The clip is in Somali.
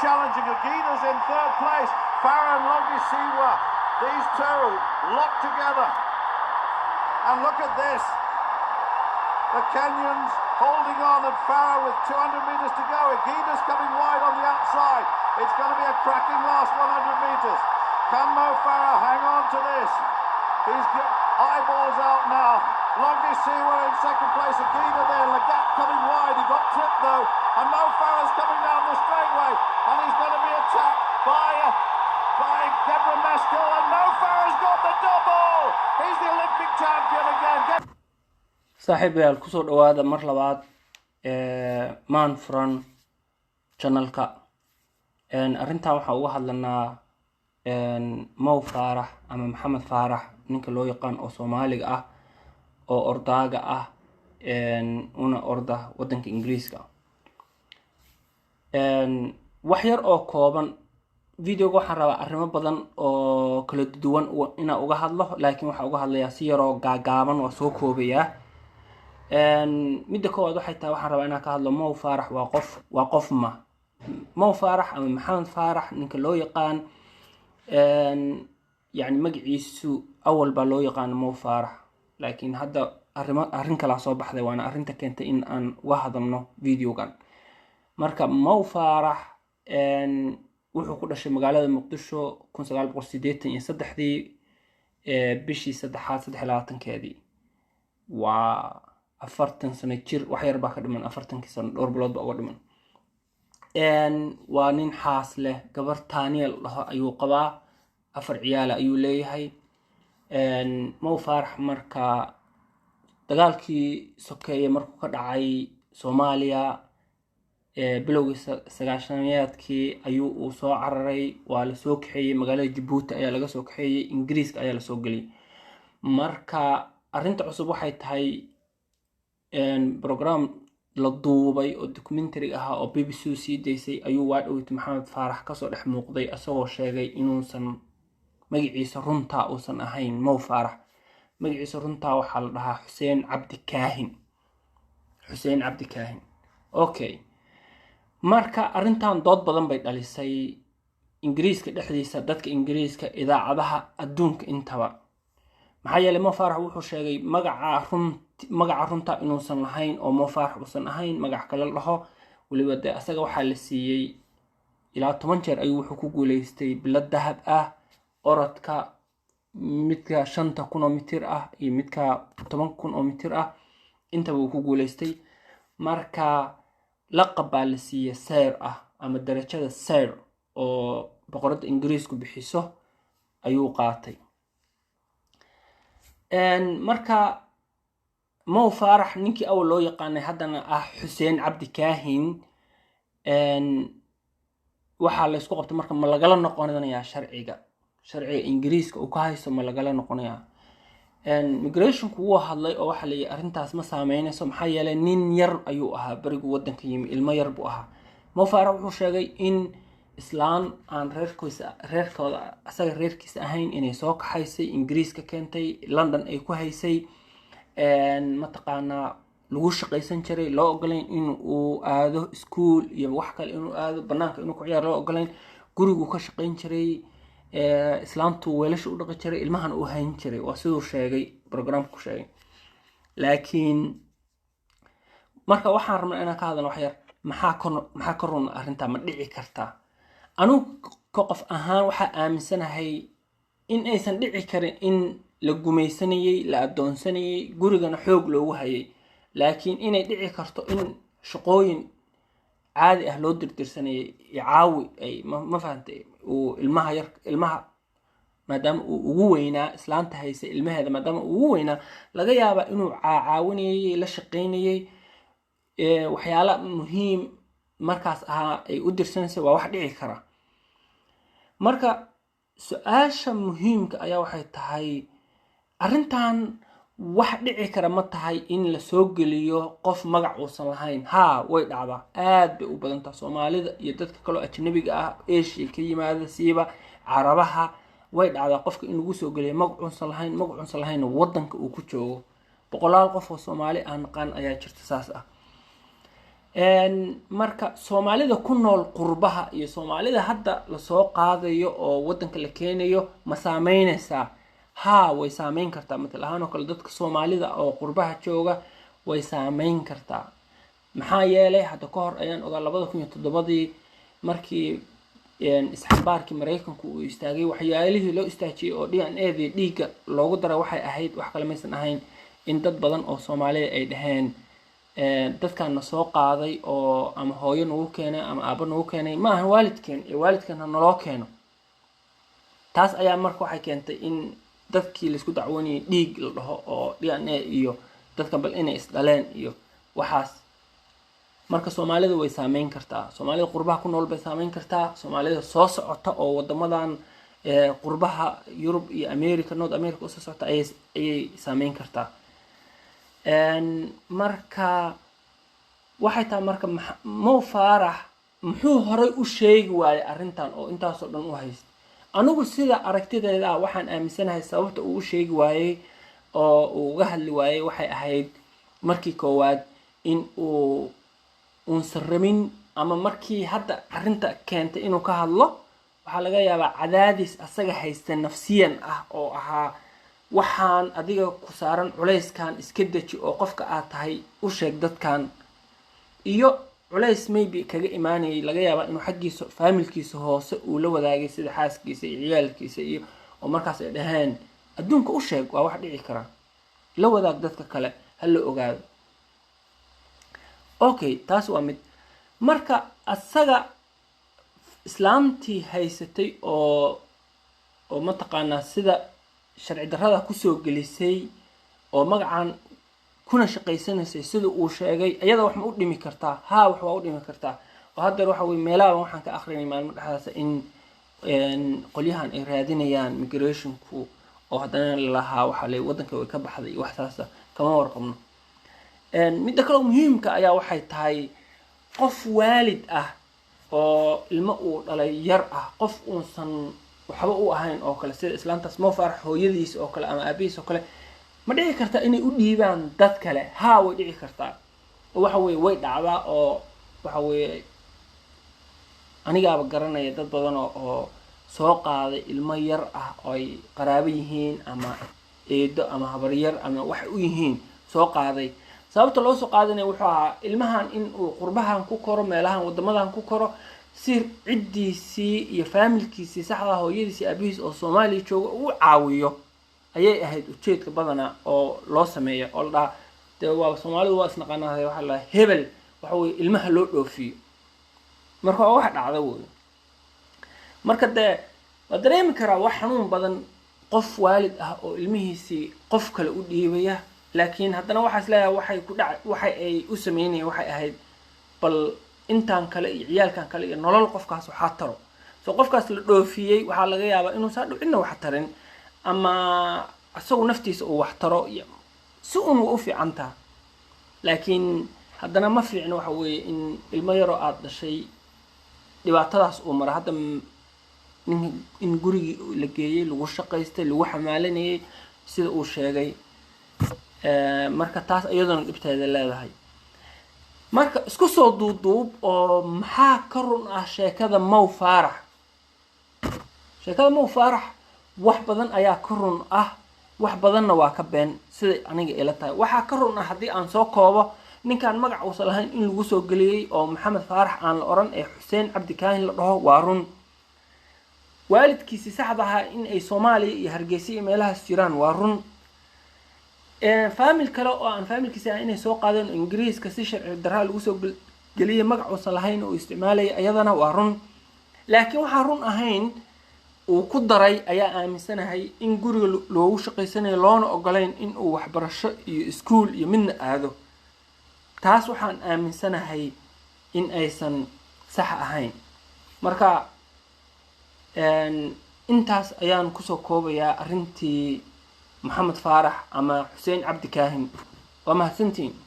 challenging. Aguinas in third place. Farah and Longisiwa, these two locked together. And look at this. The Kenyans holding on, and Farah with 200 metres to go. Aguinas coming wide on the outside. It's going to be a cracking last 100 metres. Can Mo Farah hang on to this? He's got eyeballs out now. Longisiwa in second place. Aguina there. Lagat coming wide. He got tripped though. And Mo Farah's coming down the straightaway. And he's going to be attacked by Deborah Meskel. And Mo Farah's got the double. He's the Olympic champion again. saaxiibayaal kusoo dhawaada mar labaad man furan channelka arrintan waxaan uga hadlanaa Mo Farah ama Maxamed Farah ninka loo yaqaan oo Soomaaliga ah oo ordaaga ah una orda wadanka Ingiriiska wax yar oo kooban videoga waxaan rabaa arrimo badan oo kala duwan inaan uga hadlo laakiin waxaan uga hadlayaa si yar oo gaagaaban oo soo koobaya midda koowaad waxay tahay waxaan rabaa inaan ka hadlo Mo Farah waa qof Mo Farah ama Maxamed Farah ninka loo yaqaan يعني magaciisu awal baa loo yaqaan Mo Farah laakiin hadda arrin kala soo baxday waana arrinta keentay in aan uga hadalno videogan marka Mo Farah wuxuu ku dhashay magaalada Muqdisho 1983 bishii 3/23 waa 40 sano jir wax yar baa ka dhiman 40 sano dhowr bilood baa uga dhiman waa nin xaas leh gabar Taaniel ayuu qabaa 4 ciyaal ayuu leeyahay Mo Farah marka dagaalkii sokeeye markuu ka dhacay Soomaaliya bilowgii 9-yaadkii ayuu uu soo cararay waa la soo kaxeeyay magaalada Djibouti ayaa laga soo kaxeeyay Ingiriiska ayaa la soo galiyay marka arrinta cusub waxay tahay program la duubay oo documentary ah oo BBC sii deysay ayuu waadhowt Maxamed Farah ka soo dhex muuqday asagoo sheegay inuusan magaciisa runta uusan ahayn Mo Farah magaciisa runta waxa la dhahaa Xuseen Cabdi Kaahin okay marka arrintan dood badan bay dhalisay Ingiriiska dhexdiisa dadka Ingiriiska idaacadaha adduunka intaba maxaa yeelay Mo Farah wuxuu sheegay magaca runta inuusan lahayn oo Mo Farah uusan ahayn magac kale laho waliba asaga waxa la siiyay ilaa 10 jeer ayuu wuxuu ku guuleystay bilad dahab ah orodka midka 5,000 mitir ah iyo midka 10,000 mitir ah inta uu ku guuleystay marka laqab baa la siiyay Sir ah ama darajada Sir oo boqorada Ingiriisku bixiso ayuu qaatay marka Mo Farah ninkii awal loo yaqaanay haddana ah Xuseen Cabdi Kaahin waxa la isku qabtay marka ma lagala noqonayaa sharciga Ingiriiska uu ka haysto ma lagala noqonayaa migration ku wuu hadlay oo waxa la yiri arrintaas ma saameynayso maxaa yeelay nin yar ayuu ahaa barigu wadanka yimi ilmo yar buu ahaa Mo Farah wuxuu sheegay in islaan aan reerkooda asaga reerkiisa ahayn inay soo kaxaysay Ingiriiska keentay London ay ku haysay mataqaana lagu shaqaysan jiray loo ogolayn in uu aado school iyo wax kale inuu aado banaanka inuu ku ciyaaro loo ogolayn gurigu ka shaqayn jiray islaamtu weelasha u dhaqi jiray ilmahan uu hayn jiray waa sidoo sheegay programku sheegay laakiin marka waxaan rabnaa inaan ka hadalno wax yar maxaa ka run arrinta ma dhici kartaa anu qof ahaan waxa aaminsanahay in aysan dhici karin in la gumaysanayay la adoonsanayay gurigana xoog loogu hayay laakiin inay dhici karto in shaqooyin caadi ah loo dirdirsanayay caawi ay ma fahantay oo ilmaha maadaama uu ugu weynaa islaanta haysa ilmaheeda maadaama uu ugu weynaa laga yaaba inuu caawinayay la shaqeynayay waxyaalo muhiim markaas ahaa ay u dirsanaysa waa wax dhici kara marka su'aasha muhiimka ayaa waxay tahay arrintan wax dhici kara ma tahay in la soo geliyo qof magac uusan lahayn way dhacdaa aad bay u badan tahay Soomaalida iyo dadka kale ajnabiga ah Asia ka yimaada siiba Carabaha way dhacdaa qofka in lagu soo geliyo magac uusan lahayn wadanka uu ku joogo boqolaal qof oo Soomaali aan qaan ayaa jirta saas ah marka Soomaalida ku nool qurbaha iyo Soomaalida hadda la soo qaadayo oo wadanka la keenayo ma saameynaysaa ها way saameyn kartaa mid ahaan oo kale dadka Soomaalida oo qurbaha jooga way saameyn kartaa maxaa yeelay hadda ka hor ayaan ogaa 2007 markii isxabaarkii Mareykanku uu istaagay waxyaalihii loo istaajiyay oo DNA-da dhiiga loogu daray waxay ahayd wax kale maysan ahayn in dad badan oo Soomaaliyeed ay dhaheen dadkan soo qaaday oo ama hooyo nagu keenay ama aabbo nagu keenay ma ahan waalidkeen ee waalidkana naloo keeno taas ayaa marka waxay keentay in dadkii la isku dacwanayay dhiig la dhaho oo DNA iyo dadka bal inay isdhaleen iyo waxaas marka Soomaalida way saameyn kartaa Soomaalida qurbaha ku nool bay saameyn kartaa Soomaalida soo socota oo wadamadan qurbaha Europe iyo America North America soo socota ay saameyn kartaa marka waxay taa marka Mo Farah muxuu horay u sheegi waayay arintan oo intaas oo dhan u haysto anigu sida aragtideeda waxaan aaminsanahay sababta uu sheegi waayay oo uu uga hadli waayay waxay ahayd markii koowaad in uu sarramin ama markii hadda arinta keentay inuu ka hadlo waxa laga yaabaa cadaadis asaga haysta nafsiyan ah oo ahaa waxaan adiga ku saaran culeyskan iska daji oo qofka aad tahay u sheeg dadkan iyo culays maybe kaga imaanay laga yaabaa inuu xaqiiso familkiisa hoose uu la wadaagay sida xaaskiisa iyo ciyaalkiisa iyo oo markaas ay dhahaan adduunka u sheeg waa wax dhici kara la wadaag dadka kale hal la ogaado okay taas waa mid marka asaga islaamtii haysatay oo ma taqaanaa sida sharci darrada ku soo gelisay oo magacan kuna shaqeysanaysay sida uu sheegay ayada wax ma u dhimi kartaa haa wax waa u dhimi kartaa oo hadda waxa way meelaha waxaan ka akhrinay maalmo dhaxdaas in qolyahan ay raadinayaan migrationku oo hadana lahaa waxa lay wadanka way ka baxday wax taas kama warqabno mid kale muhiimka ayaa waxay tahay qof waalid ah oo ilmo uu dhalay yar ah qof uusan waxba u ahayn oo kale sida islaantaas Mo Farah hooyadiis oo kale ama aabihiis oo kale ma dhici kartaa inay u dhiibaan dad kale haa way dhici kartaa waxa way dhacdaa oo waxa anigaaba garanaya dad badan oo soo qaaday ilmo yar ah oo ay qaraabo yihiin ama eedo ama habar yar ama wax u yihiin soo qaaday sababta loo soo qaadanay wuxuu ahaa ilmahan in uu qurbahan ku koro meelahan wadamadan ku koro si cidiisii iyo familkiisii saxda hooyadiisii aabihiis oo Soomaaliya jooga uu caawiyo ayay ahayd ujeedka badana oo loo sameeyo oo la waa Soomaalidu waa isnaqanahay waxa la hebel waxa way ilmaha loo dhoofiyo marka wax dhacda way marka waa dareemi karaa wax xanuun badan qof waalid ah oo ilmihiisii qof kale u dhiibaya laakiin haddana waxa isleeyahay waxay ay u sameeyeen waxay ahayd bal intaan kale iyo ciyaalkan kale iyo nolol qofkaas waxa taro soo qofkaas la dhoofiyay waxa laga yaabaa inuu saadho inna wax tarin ama asagu naftiisa uu wax taro si uu u fiicanta laakiin haddana ma fiicno waxa weeye in ilmo yaro aad dhashay dhibaatadaas uu mara hadda in gurigi la geeyay lagu shaqaystay lagu xamaalanayay sida uu sheegay marka taas iyaduna dhibteeda leedahay marka isku soo duuduub oo maxaa ka run ah sheekada Mo Farah wax badan ayaa ka run ah wax badanna waa ka been sida aniga ila tahay waxa ka run ah hadii aan soo koobo ninkan magac uu salahayn in lagu soo galiyay oo Maxamed Farah aan la oran ee Xuseen Cabdi Kaahin la dhaho waa run waalidkiisa saxda ah in ay Soomaaliya iyo Hargeysa iyo meelahaas jiraan waa run family kale oo aan familkiisa inay soo qaadeen Ingiriiska si sharci darro lagu soo galiyay magac uu salahayn oo isticmaalay ayadana waa run laakiin waxa run ahayn uu ku daray ayaa aaminsanahay in guriga loogu shaqeysanayo loona ogolayn in uu waxbarasho iyo iskuul iyo midna aado taas waxaan aaminsanahay in aysan sax ahayn marka intaas ayaan ku soo koobayaa arintii Maxamed Farah ama Xuseen Cabdi Kaahin waa mahadsantiin